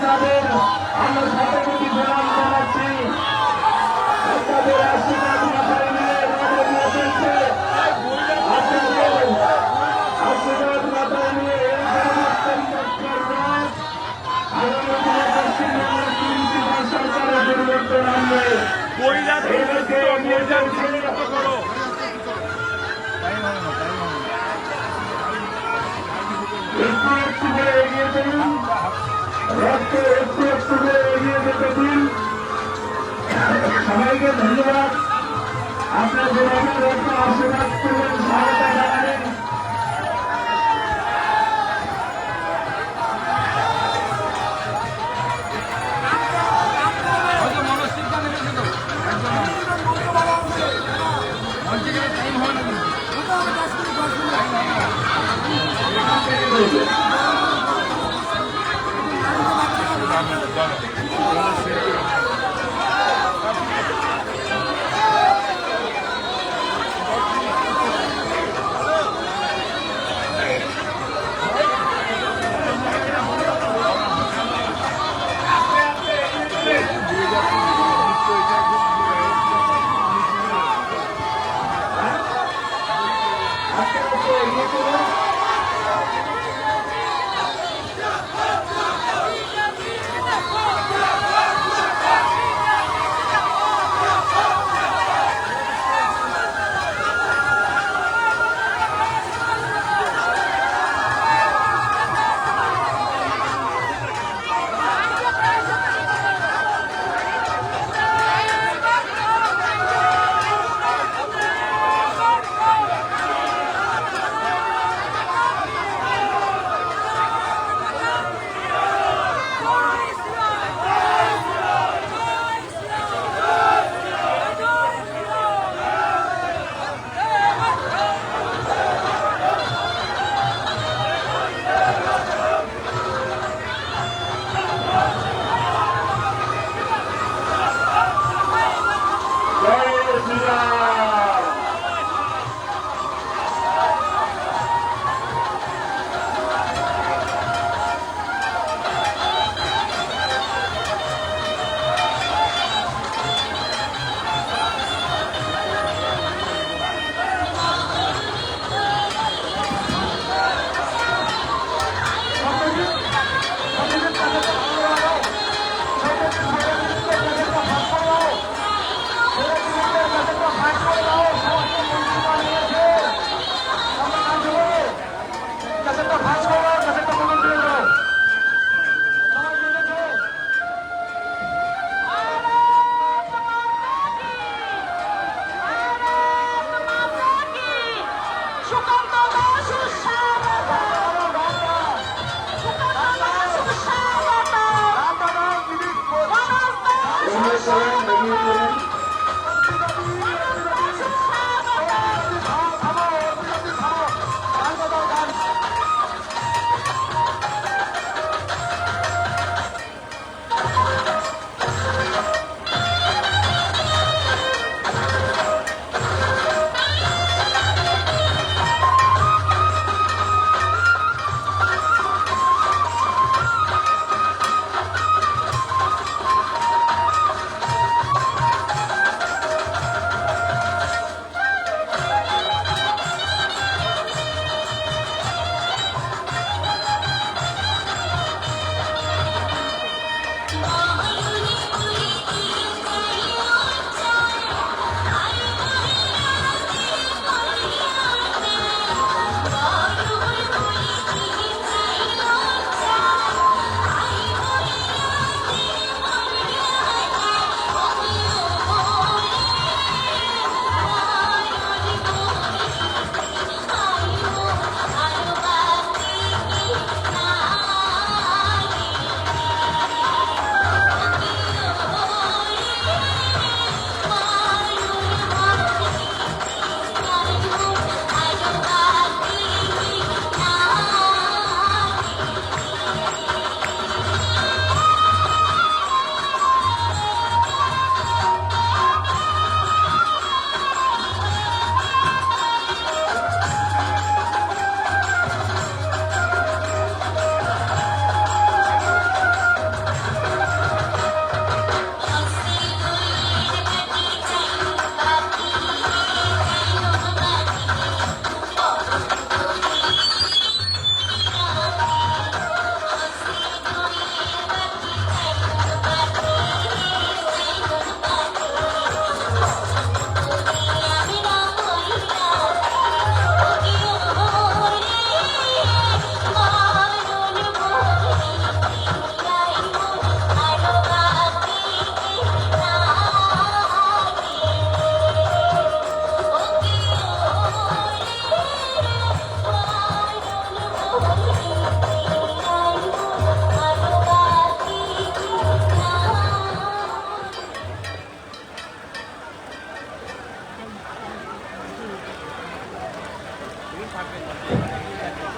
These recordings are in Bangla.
আপনাদের আমরা শতকোটি প্রণাম জানাচ্ছি। আপনাদের আশীর্বাদ মাথায় নিয়ে চলছে, আপনাদের আশীর্বাদ মাথায় নিয়ে সরকারের পরিবর্তন আনবে। একটু করে এগিয়ে চলুন, একটু করে এগিয়ে যেতে দিন। সবাইকে ধন্যবাদ। আপনার জবাবের একটু আশীর্বাদ করবেন, সহায়তা জানাবেন।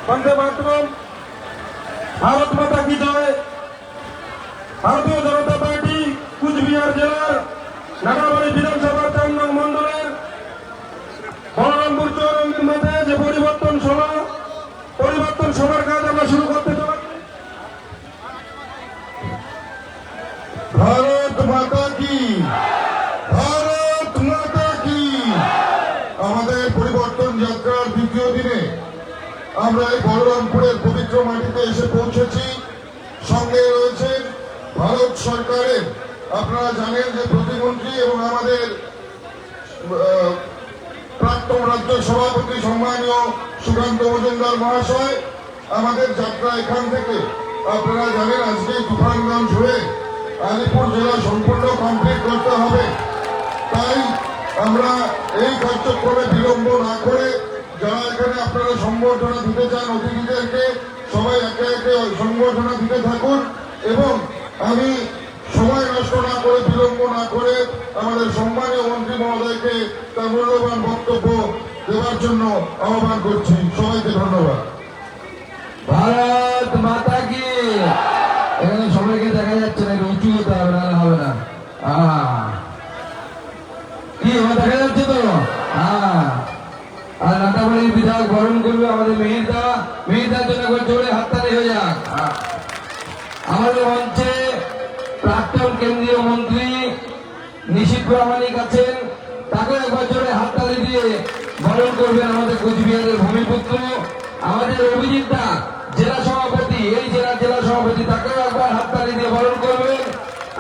বন্দে মাতরম, ভারত মাতা কি জয়। ভারতীয় জনতা পার্টি কুচবিহার জেলার নাগাবাড়ি বিধানসভা 4 নং মন্ডলের বলরামপুর চৌরঙ্গীর মাঠে যে পরিবর্তন সভার কাজ আমরা শুরু করতে চলেছি। ভারত মাতা কি, ভারত মাতা কি। আমাদের পরিবর্তন যাত্রার দ্বিতীয় দিনে আমরা এই বলরামপুরের পবিত্র মাটিতে এসে পৌঁছেছি। সঙ্গে রয়েছেন ভারত সরকারের, আপনারা জানেন যে প্রতিমন্ত্রী এবং আমাদের প্রাক্তন রাজ্য সভাপতি সম্মানীয় সুকান্ত মজুমদার মহাশয়। আমাদের যাত্রা এখান থেকে আপনারা জানেন আজকে তুফানগঞ্জ হয়ে আলিপুর জেলা সম্পূর্ণ কমপ্লিট করতে হবে। তাই আমরা এই কার্যক্রমে বিলম্ব না করে যারা এখানে আপনারা সম্বর্ধনা দিতে চান অতিথিদেরকে সবাই একে একে সম্বর্ধনা দিতে থাকুন এবং আমি সময় নষ্ট না করে বিলম্ব না করে আমাদের সম্মানীয় মন্ত্রী মহোদয়কে তার মূল্যবান বক্তব্য দেওয়ার জন্য আহ্বান করছি। সবাইকে ধন্যবাদ। ভারত মাতা কি। এখানে সবাইকে দেখা যাচ্ছে না, উঁচু হতে হবে, না হবে না। কি দেখা যাচ্ছে তো। আর নাটাবাড়ির বিধায়ক বরণ করবে আমাদের মেহিদার জন্য জোরে হাততালি হয়ে যাক। আমাদের মঞ্চে প্রাক্তন কেন্দ্রীয় মন্ত্রী নিশীথ প্রামাণিক আছেন, তাকে একবার জোরে হাততালি দিয়ে বরণ করবেন আমাদের কোচবিহারের ভূমিপুত্র আমাদের অভিজিৎ দা, জেলা সভাপতি, এই জেলা সভাপতি, তাকেও একবার হাততালি দিয়ে বরণ করবেন।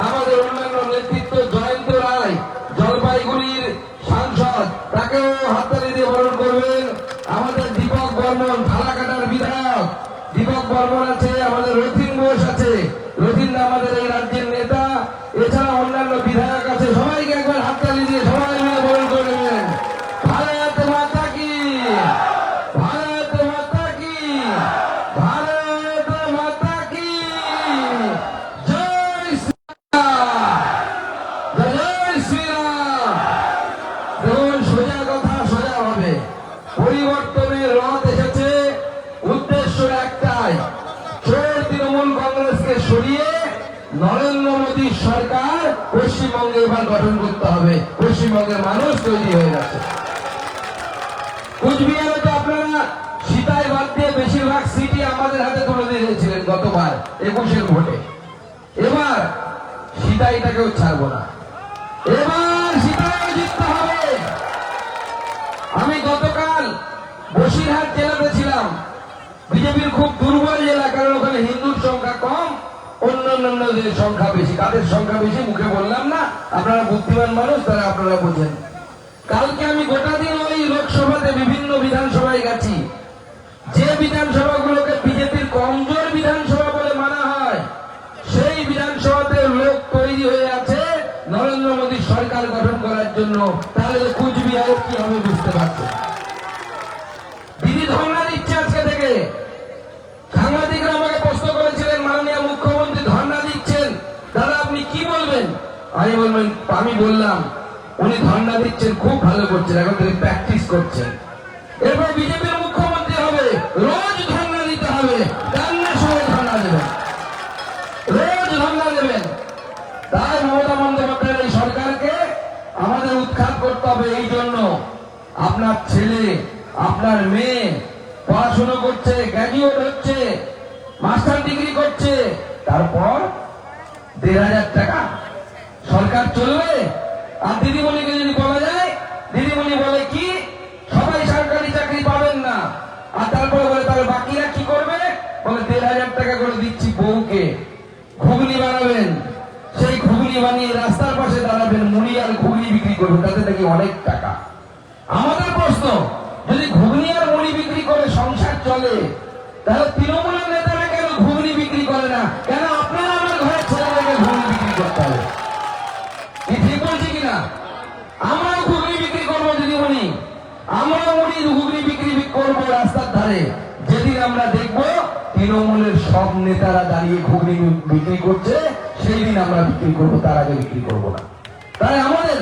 আমাদের অন্যান্য নেতৃত্ব জয়ন্ত রায়, জলপাইগুড়ির সাংসদ, তাকেও হাততালি দিয়ে বরণ করবেন। আমাদের দীপক বর্মন, ফালাকাটার বিধায়ক দীপক বর্মন আছে, আমাদের রথিন বোস আছে, রথিন আমাদের এই রাজ্যের নেতা, এছাড়া অন্যান্য বিধায়ক আছে। সবাইকে একবার হাততালি দিয়ে সবাই মিলে বরণ করবেন। ভারত মাতা কি, ভারত মাতা কি, ভারত মাতা কি জয় শ্রীরাম, জয় শ্রীরাম। দেখুন, সোজা কথা সোজা হবে। পরিবর্তনের রথ এসেছে, উদ্দেশ্য একটাই, চোর তৃণমূল কংগ্রেসকে সরিয়ে নরেন্দ্র মোদী সরকার পশ্চিমবঙ্গে এবার গঠন করতে হবে। পশ্চিমবঙ্গের মানুষ তৈরি হয়ে গেছে। কুচবিহারে তো আপনারা সীতাই বাদ দিয়ে বেশিরভাগ সিটি আমাদের হাতে তুলে দিয়েছিলেন গতবার 21-এর ভোটে। এবার সীতাইটাকেও ছাড়বো না, এবার সীতাইও জিততে হবে। আমি গতকাল বসিরহাট জেলাতে ছিলাম, বিজেপির খুব দুর্বল জেলা, কারণ ওখানে হিন্দুর সংখ্যা কম, অন্যান্যদের সংখ্যা বেশি। কাদের সংখ্যা বেশি মুখে বললাম না, আপনারা বুদ্ধিমান মানুষ, তারা আপনারা বোঝেন। কালকে আমি গোটা দিন ওই লোকসভাতে বিভিন্ন বিধানসভায় গেছি, যে বিধানসভাগুলোকে বিজেপির কমজোর বিধানসভা বলে মানা হয়, সেই বিধানসভাতে লোক তৈরি হয়ে আছে নরেন্দ্র মোদী সরকার গঠন করার জন্য। তাহলে কুচবিহারে কি হবে বুঝতে পারছে। দিদি ধর্ণা দিচ্ছে আজকে থেকে। সাংবাদিকরা আমাকে প্রশ্ন করেছিলেন, মাননীয় মুখ্যমন্ত্রী ধর্ণা দিচ্ছেন, দাদা আপনি কি বলবেন? আমি বললাম উনি ধর্ণা দিচ্ছেন, খুব ভালো করছেন, এখন থেকে প্র্যাকটিস করছেন। এরপর বিজেপির মুখ্যমন্ত্রী হবে, রোজ ধর্ণা দিতে হবে, কান্নার সময় ধর্ণা দেবেন, রোজ ধর্ণা দেবেন। তাই মমতা বন্দ্যোপাধ্যায়ের এই সরকারকে আমাদের উৎখাত করতে হবে। এই জন্য আপনার ছেলে, আপনার মেয়ে পড়াশোনা করছে, গ্র্যাজুয়েট হচ্ছে, মাস্টার ডিগ্রি করছে, তারপর 1,500 টাকা সরকার চলবে। আর দিদিমণিকে যদি বলা যায়, দিদিমণি বলে কি সবাই সরকারি চাকরি পাবেন না, আর তারপরে বলে তাহলে বাকিরা কি করবে? বলে 1,500 টাকা করে দিচ্ছি বউকে, ঘুগনি বানাবেন, সেই ঘুগনি বানিয়ে রাস্তার পাশে দাঁড়াবেন, মুড়ি আর ঘুগনি বিক্রি করবেন, তাতে নাকি অনেক টাকা। আমাদের প্রশ্ন, যদি ঘুগনি আর মুড়ি বিক্রি করে সংসার চলে, তাহলে তৃণমূলের নেতারা কেন ঘুগনি বিক্রি করে না? কেন আপনারা আমার ঘরের ছেলেদেরকে ঘুগনি বিক্রি করতে হবে? কি ঠিক বলছি কিনা? আমরাও ঘুগনি বিক্রি করবো দিদিমণি, আমরাও মুড়ি ঘুগনি বিক্রি করবো রাস্তার ধারে। যেদিন আমরা দেখবো তৃণমূলের সব নেতারা দাঁড়িয়ে ঘুগনি বিক্রি করছে, সেই দিন আমরা বিক্রি করবো, তার আগে বিক্রি করবো না। তাই আমাদের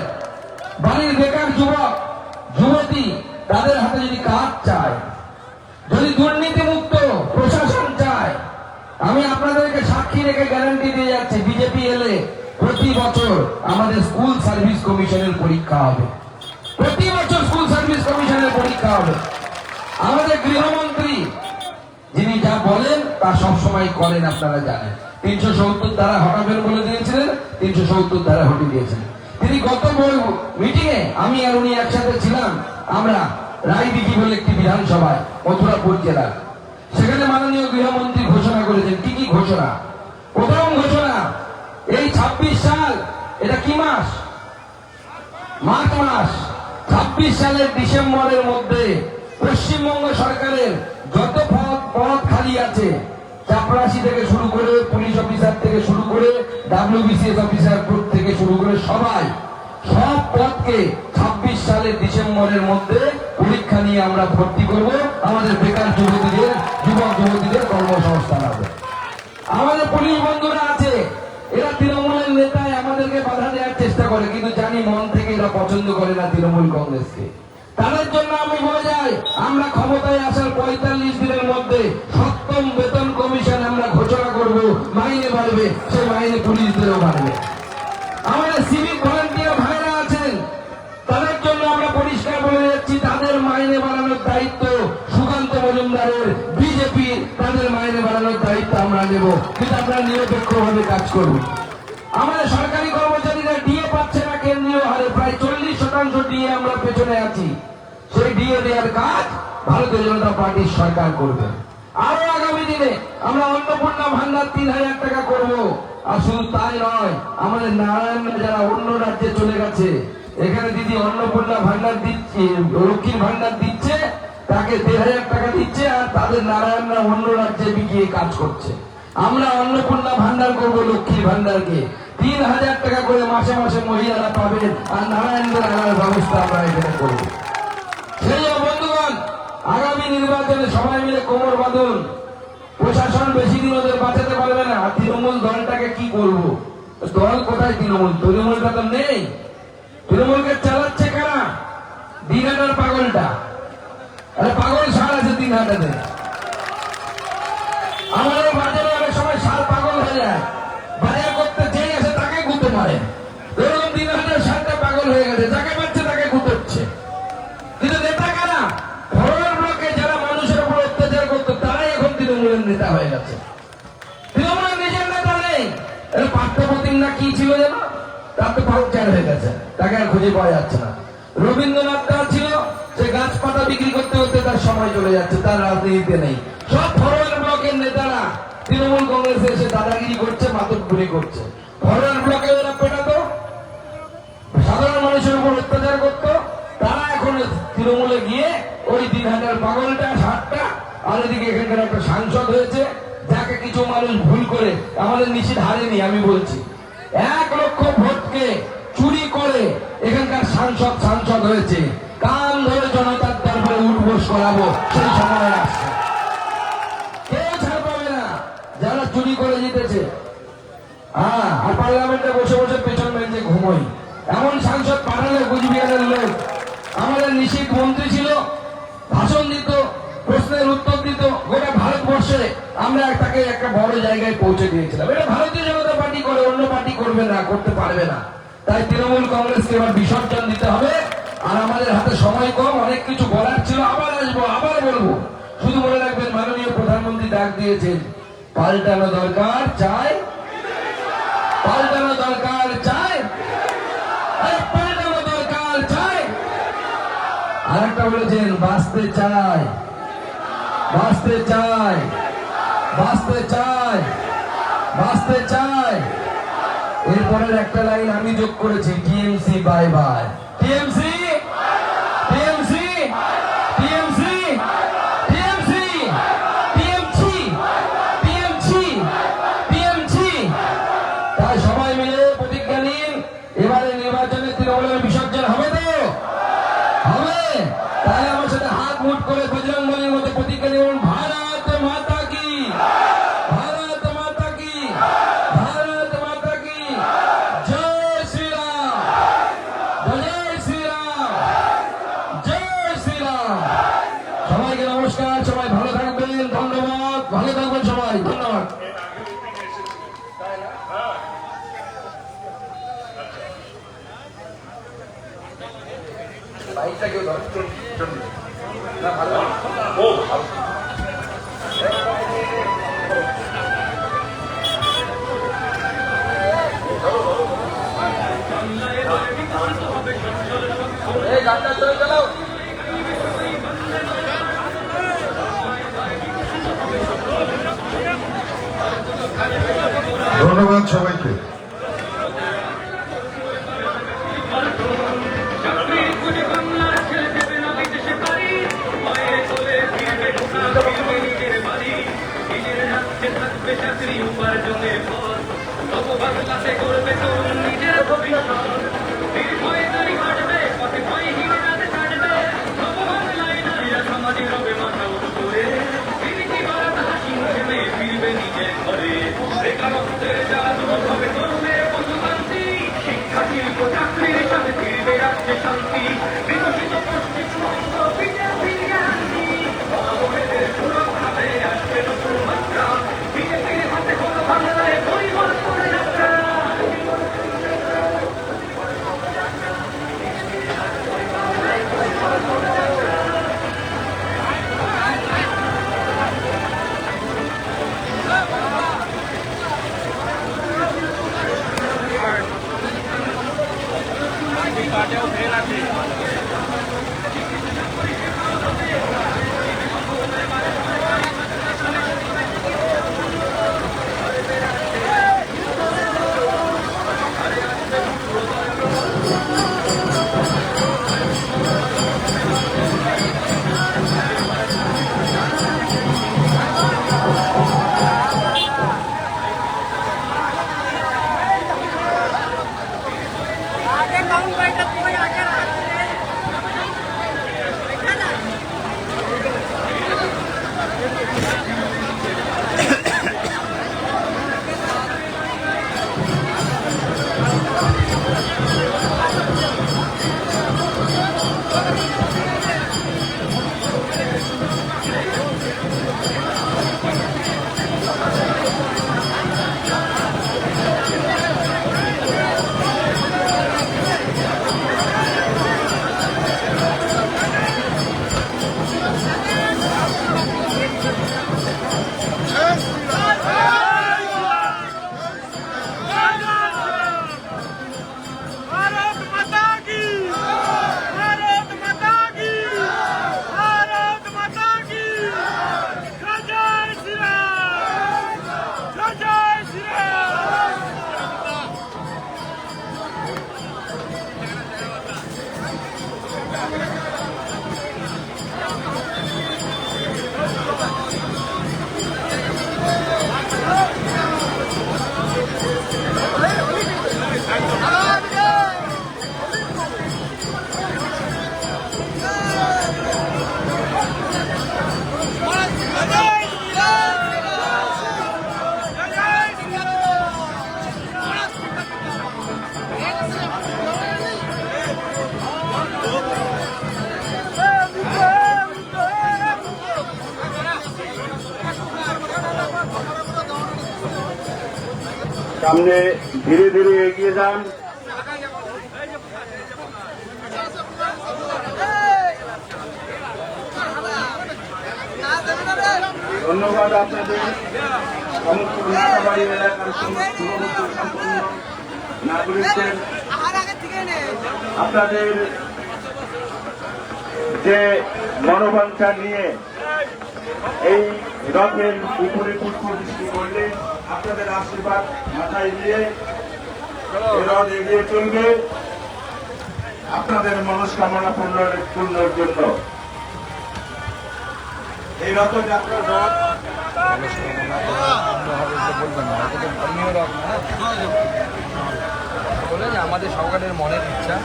বাড়ির বেকার যুবক যুবতী, তাদের হাতে যদি কাজ চায়, যদি দুর্নীতি মুক্ত প্রশাসন চায়, আমি আপনাদেরকে সাক্ষী রেখে গ্যারান্টি দিয়ে যাচ্ছি, বিজেপি এলে প্রতি বছর আমাদের স্কুল সার্ভিস কমিশনের পরীক্ষা হবে। প্রতি বছর স্কুল সার্ভিস কমিশনের পরীক্ষা হবে। আমাদের গৃহমন্ত্রী যিনি যা বলেন তা সবসময় করেন, আপনারা জানেন। 370 ধারা হটাবেন বলে দিয়েছিলেন, 370 ধারা হটিয়ে দিয়েছেন। তিনি গত মিটিং এ আমি আর উনি একসাথে ছিলাম, আমরা রায়দিঘি বলে একটি বিধানসভায় মথুরাপুর জেলার, সেখানে মাননীয় গৃহমন্ত্রী ঘোষণা করেছেন। কি কি ঘোষণা? প্রথম ঘোষণা, এই 26 সাল, এটা কি মাস? মার্চ মাস। 26 সালের ডিসেম্বরের মধ্যে পশ্চিমবঙ্গ সরকারের যত পদ খালি আছে, চাপরাশি থেকে শুরু করে, পুলিশ অফিসার থেকে শুরু করে, WBCS অফিসার থেকে শুরু করে সবাই, সব পদকে 26 সালের ডিসেম্বরের মধ্যে পরীক্ষা নিয়ে আমরা ভর্তি করব। আমাদের বেকার যুবক যুবতীদের কর্মসংস্থান হবে। আমাদের পুলিশ বন্ধুরা আছে, এরা তৃণমূলের নেতায় আমাদেরকে বাধা দেওয়ার চেষ্টা করে, কিন্তু জানি মন থেকে এরা পছন্দ করে না তৃণমূল কংগ্রেসকে। তাদের জন্য আমি বলে যাই, আমরা ক্ষমতায় আসার 45 দিনের মধ্যে 7ম বেতন কমিশন আমরা ঘোষণা করব। মাইনে বাড়বে, সেই মাইনে পুলিশদেরও বাড়বে। আমাদের সিভিক ভলান্টিয়ার ভাইরা আছেন, তাদের জন্য আমরা পরিষ্কার বলে যাচ্ছি, তাদের মাইনে বাড়ানোর দায়িত্ব সুকান্ত মজুমদারের, বিজেপি তাদের মাইনে বাড়ানোর দায়িত্ব আমরা নেব, কিন্তু আমরা নিরপেক্ষভাবে কাজ করব। আমাদের সরকারি কর্মচারীরা ডিএ পাচ্ছে না কেন্দ্রীয় হারে, প্রায় 40% ডিএ আমরা পেছনে আছি। সেই ডিএ দেওয়ার কাজ ভারতীয় জনতা পার্টির সরকার করবে। আরো আগামী দিনে আমরা অন্নপূর্ণা ভান্ডার 3000 টাকা করব। আর শুধু তাই নয়, আমাদের নারায়ণ যারা অন্য রাজ্যে চলে গেছে, এখানে দিদি অন্নপূর্ণা ভান্ডার দিচ্ছে, লক্ষ্মীর ভান্ডার দিচ্ছে, তাকে 1500 টাকা দিচ্ছে, আর তাদের নারায়ণরা অন্য রাজ্যে গিয়ে কাজ করছে। আমরা অন্নপূর্ণা ভান্ডার করব, লক্ষ্মীর ভান্ডারকে 3000 টাকা করে মাসে মাসে মহিলারা পাবেন, আর নারায়ণদের আনার ব্যবস্থা আমরা এখানে করব। সেই বন্ধুগণ, আগামী নির্বাচনে সবাই মিলে কোমর বাঁধুন। প্রশাসন বেশি দিন ওদের বাঁচাতে পারবে না। তৃণমূল দলটাকে কি করবো? দল কোথায় তৃণমূল? তৃণমূলটা তো নেই। তৃণমূলকে চালাচ্ছে কারা? দিনহাটার পাগলটা। আরে পাগল সার আছে দিনহাটাতে। আমাদের বাজারে অনেক সময় সার পাগল হয়ে যায়, বাজার করতে যেই আসে তাকে ঘুরতে পারে। এরকম দিনহাটার সারটা পাগল হয়ে গেছে, যাকে পাচ্ছে তাকে ঘুরতে। কিন্তু নেতা কারা? ফরওয়ার্ড ব্লকে যারা মানুষের উপর অত্যাচার করতো, তারাই এখন তৃণমূলের নেতা হয়ে গেছে। তৃণমূলের নিজের নেতা নেই। পার্থপ্রতিম না কি ছিল যেন, তার তো পাউচার হয়ে গেছে, তাকে আর খুঁজে পাওয়া যাচ্ছে না। রবীন্দ্রনাথ দাস ছিল, সে গাছপাতা বিক্রি করতে করতে তার সময় চলে যাচ্ছে, তার রাজনীতিতে নেই। সব ফরওয়ার্ড ব্লকের নেতারা তৃণমূল কংগ্রেসে এসে দাদাগিরি করছে, মাতব্বরি করছে। ফরওয়ার্ড ব্লকে ওরা পেটাতো, সাধারণ মানুষের উপর অত্যাচার করতো, তারা এখন তৃণমূলে গিয়ে ওই দিনহাটার পাগলটা, সারটা, আর এদিকে এখানকার একটা সাংসদ হয়েছে, যাকে কিছু মানুষ ভুল করে, আমাদের নিশ্চিত হারেনি আমি বলছি, 1 লক্ষ ভোটকে চুরি করে এখানকার সাংসদ হয়েছে। কান ধরে জনতার তারপরে উঠবোস করাবো, সেই সময় আসছে। কেউ ছাড় পাবে না যারা চুরি করে জিতেছে। আর পার্লামেন্টে বসে বসে পেছন বেঞ্চে ঘুমোই, এমন সাংসদ পাঠালে কুচবিহারের লোক। আমাদের নিশ্চিত মন্ত্রী ছিল, ভাষণ দিত, প্রশ্নের উত্তর দিত, গোটা ভারতবর্ষে আমরা তাকে একটা বড় জায়গায় পৌঁছে দিয়েছিলাম। এটা ভারতীয় জনতা পার্টি করে, অন্য পার্টি করবে না, করতে পারবে না। তাই তৃণমূল কংগ্রেসকে এবার বিসর্জন দিতে হবে। আর আমাদের হাতে সময় কম, অনেক কিছু বলার ছিল, আবার আসবো, আবার বলবো। শুধু মনে রাখবেন, মাননীয় প্রধানমন্ত্রী ডাক দিয়েছেন, পাল্টানো দরকার চাই, পাল্টানো দরকার চাই, পাল্টানো দরকার চাই। আর একটা বলেছেন, বাঁচতে চাই, বাঁচতে চাই, বাঁচতে চাই, বাঁচতে চাই। এরপরের একটা লাইন আমি যোগ করেছি, TMC bye bye. TMC, TMC, TMC, TMC, TMC, TMC, TMC. তাই সবাই মিলে প্রতিজ্ঞা নিন, এবারে নির্বাচনে তৃণমূলের বিসর্জন হবে তো? হবে। তাহলে আমার সাথে হাত মুঠ করে বজরংবলীর মতো প্রতিজ্ঞা নিন, ভারত মাতা কি, ভারত মাতা কি, ভারত মাতা কি, জয় শ্রীরাম, জয় শ্রীরাম। মঞ্চটা কেউ ধর না ভালো ও ভালো। এই গানটা চলে চালাও। ধন্যবাদ সবাইকে। চাকরি উপার্জনের পর তব বাংলাতে করবে তরুণ নিজের ভবিষ্যৎ নির্ভয়ে নারী হাঁটবে পথে ভয়হীন রাতে কাটবে তব বাংলায় নারীরা সমাজে রবে মাথা উঁচু করে ফিরতি বারাত হাসি মুখে মেয়ে ফিরবে নিজের ঘরে বেকারত্বের জ্বালা দূর হবে তরুণের পশুশান্তি শিক্ষা শিল্প চাকরির সাথে ফিরবে রাজ্যে শান্তি বিকশিত পশ্চিম বঙ্গ ফিরে ফিরিয়ে আনবি মহাবনের সুরক্ষাতে আসবে নতুন মাত্রা বিজেপির হাতে কোনো বাংলায় পরিবর্তনের যাত্রা সামনে ধীরে ধীরে এগিয়ে যান। ধন্যবাদ আপনাদের সমস্ত নাটাবাড়ি এলাকার সমস্ত সম্পন্ন নাগরিকদের আপনাদের যে মনোবাঞ্ছা নিয়ে এই রথের উপরে পুষ্প বৃষ্টি করলে আপনাদের আশীর্বাদ মাথায় দিয়ে এই রথ এগিয়ে চলবে আপনাদের মনস্কামনা পূর্ণের জন্য। এই রথযাত্রা রথ বলে যে আমাদের সরকারের মনের ইচ্ছা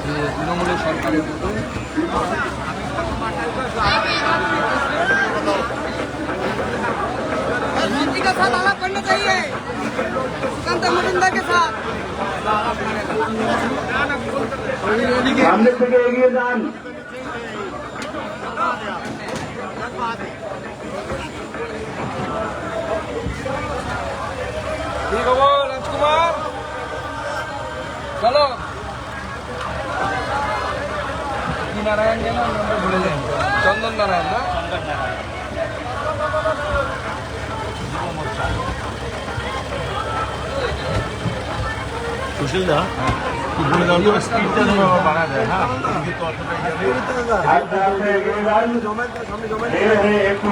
যে তৃণমূলের সরকারের মতো मंत्री के साथ आलाप करना चाहिए सिकंदर मजुमदार के साथ সামনে থেকে এগিয়ে যান। ঠিক হবো রাজকুমার চলো কি নাম নারায়ণ যেন আমরা ভুলে যাই চন্দন নারায়ণ না আস্তে আস্তে এগিয়ে যান। ধীরে ধীরে একটু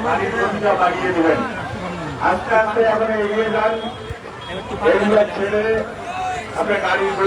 গাড়ির গতিটা বাড়িয়ে দেবেন। আস্তে আস্তে আপনি এগিয়ে যান। এগুলো ছেড়ে আপনার গাড়ির